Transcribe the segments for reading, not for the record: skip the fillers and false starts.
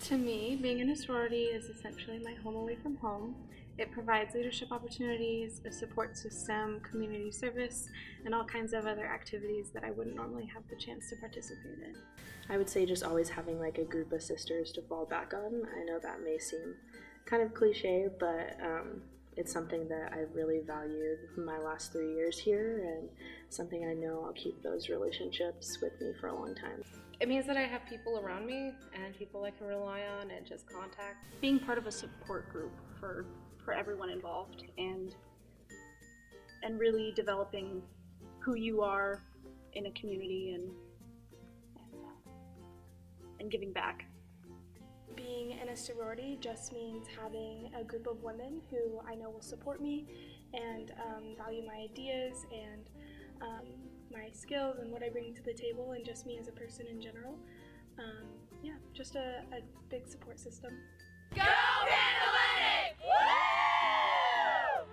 To me, being in a sorority is essentially my home away from home. It provides leadership opportunities, a support system, community service, and all kinds of other activities that I wouldn't normally have the chance to participate in. I would say just always having like a group of sisters to fall back on. I know that may seem kind of cliche, but it's something that I've really valued my last 3 years here, and something I know I'll keep those relationships with me for a long time. It means that I have people around me and people I can rely on and just contact. Being part of a support group for everyone involved, and really developing who you are in a community and giving back. Being in a sorority just means having a group of women who I know will support me and value my ideas and my skills and what I bring to the table, and just me as a person in general. Just a big support system. Go Panhellenic! Woo!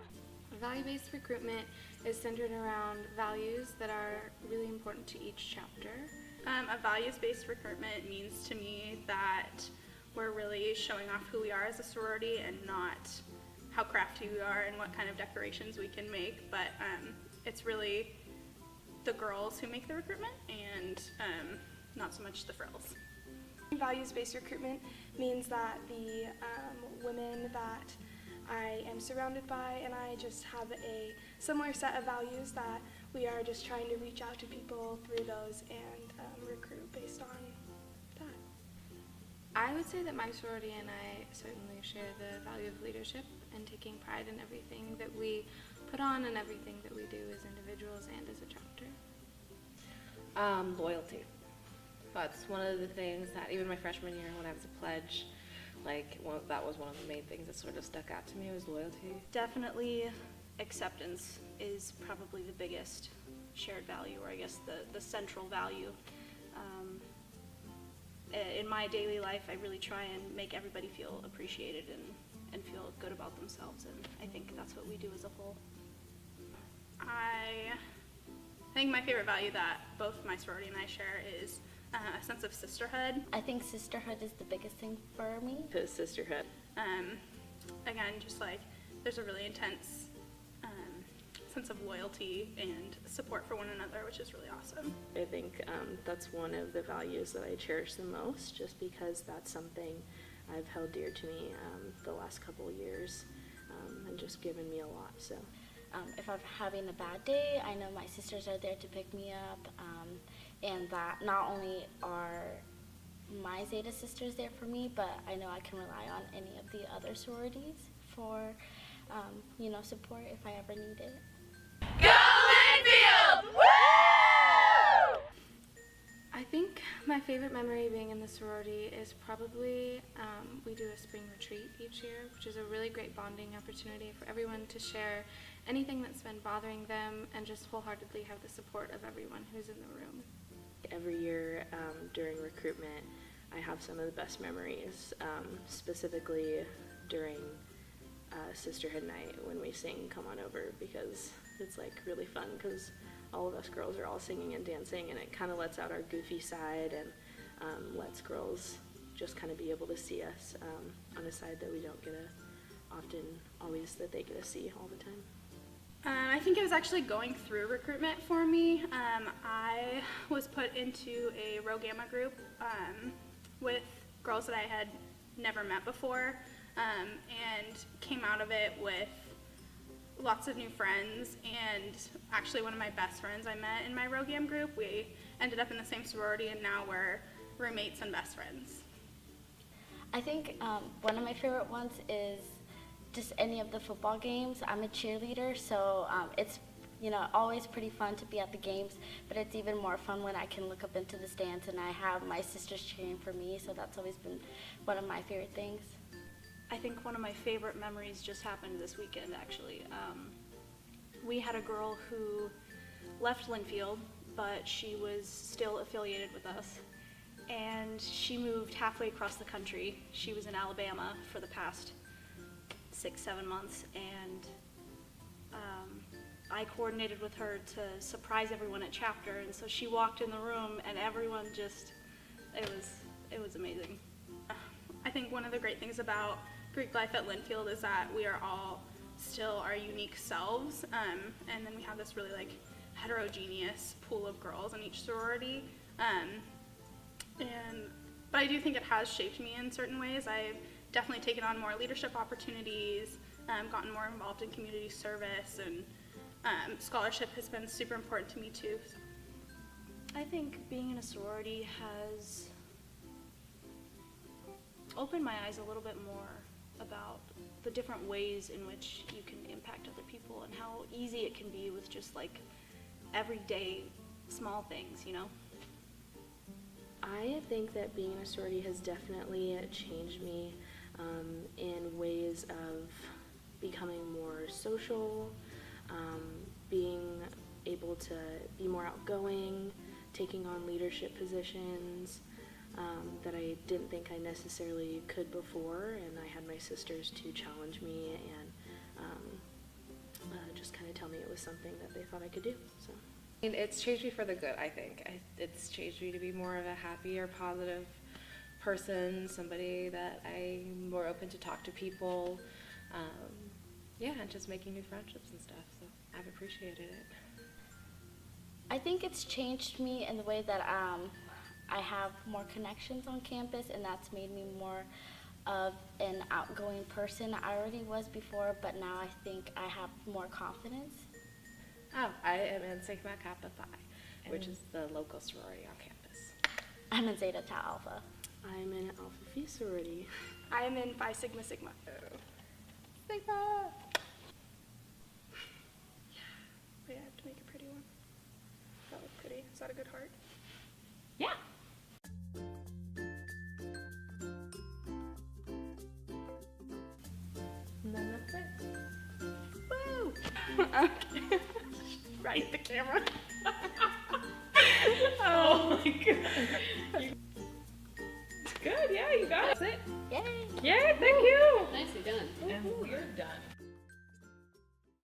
Value-based recruitment is centered around values that are really important to each chapter. A values-based recruitment means to me that we're really showing off who we are as a sorority and not how crafty we are and what kind of decorations we can make, but it's really the girls who make the recruitment and not so much the frills. Values-based recruitment means that the women that I am surrounded by and I just have a similar set of values, that we are just trying to reach out to people through those and recruit based on that. I would say that my sorority and I certainly share the value of leadership and taking pride in everything that we put on and everything that we do as individuals and as a chapter. Loyalty. That's one of the things that even my freshman year when I was a pledge, that was one of the main things that sort of stuck out to me, was loyalty. Definitely acceptance is probably the biggest shared value, or I guess the central value. In my daily life, I really try and make everybody feel appreciated and feel good about themselves, and I think that's what we do as a whole. I think my favorite value that both my sorority and I share is a sense of sisterhood. I think sisterhood is the biggest thing for me. Because sisterhood. Again, just like there's a really intense sense of loyalty and support for one another, which is really awesome. I think that's one of the values that I cherish the most, just because that's something I've held dear to me the last couple of years, and just given me a lot. So, if I'm having a bad day, I know my sisters are there to pick me up, and that not only are my Zeta sisters there for me, but I know I can rely on any of the other sororities for support if I ever need it. Go Linfield! Woo! I think my favorite memory being in the sorority is probably we do a spring retreat each year, which is a really great bonding opportunity for everyone to share anything that's been bothering them and just wholeheartedly have the support of everyone who's in the room. Every year during recruitment, I have some of the best memories, specifically during Sisterhood Night when we sing Come On Over, because it's really fun because all of us girls are all singing and dancing, and it kind of lets out our goofy side and lets girls just kind of be able to see us on a side that we don't get that they get to see all the time. I think it was actually going through recruitment for me. I was put into a Rho Gamma group with girls that I had never met before, and came out of it with lots of new friends, and actually one of my best friends I met in my Rho Gamma group. We ended up in the same sorority, and now we're roommates and best friends. I think one of my favorite ones is just any of the football games. I'm a cheerleader, so it's always pretty fun to be at the games, but it's even more fun when I can look up into the stands and I have my sisters cheering for me, so that's always been one of my favorite things. I think one of my favorite memories just happened this weekend, actually. We had a girl who left Linfield, but she was still affiliated with us, and she moved halfway across the country. She was in Alabama for the past 6-7 months, and I coordinated with her to surprise everyone at chapter, and so she walked in the room and everyone it was amazing. I think one of the great things about Greek life at Linfield is that we are all still our unique selves, and then we have this really like heterogeneous pool of girls in each sorority. But I do think it has shaped me in certain ways. I've definitely taken on more leadership opportunities, gotten more involved in community service, and scholarship has been super important to me too. So. I think being in a sorority has opened my eyes a little bit more about the different ways in which you can impact other people and how easy it can be with just like everyday small things, you know? I think that being in a sorority has definitely changed me in ways of becoming more social, being able to be more outgoing, taking on leadership positions that I didn't think I necessarily could before, and I had my sisters to challenge me and just kind of tell me it was something that they thought I could do. So. And it's changed me for the good, I think. It's changed me to be more of a happier, positive person, somebody that I'm more open to talk to people, and just making new friendships and stuff, so I've appreciated it. I think it's changed me in the way that I have more connections on campus, and that's made me more of an outgoing person. I already was before, but now I think I have more confidence. Oh, I am in Sigma Kappa Phi, which is the local sorority on campus. I'm in Zeta Tau Alpha. I'm in Alpha Phi Sorority. I am in Phi Sigma Sigma. Sigma! Wait, I have to make a pretty one. That look pretty. Is that a good heart? Yeah. And then that's it. Woo! Okay. Right, the camera. Oh my god. Good, yeah, you got it. Yay! Yay, thank you. Nicely done. And we're done.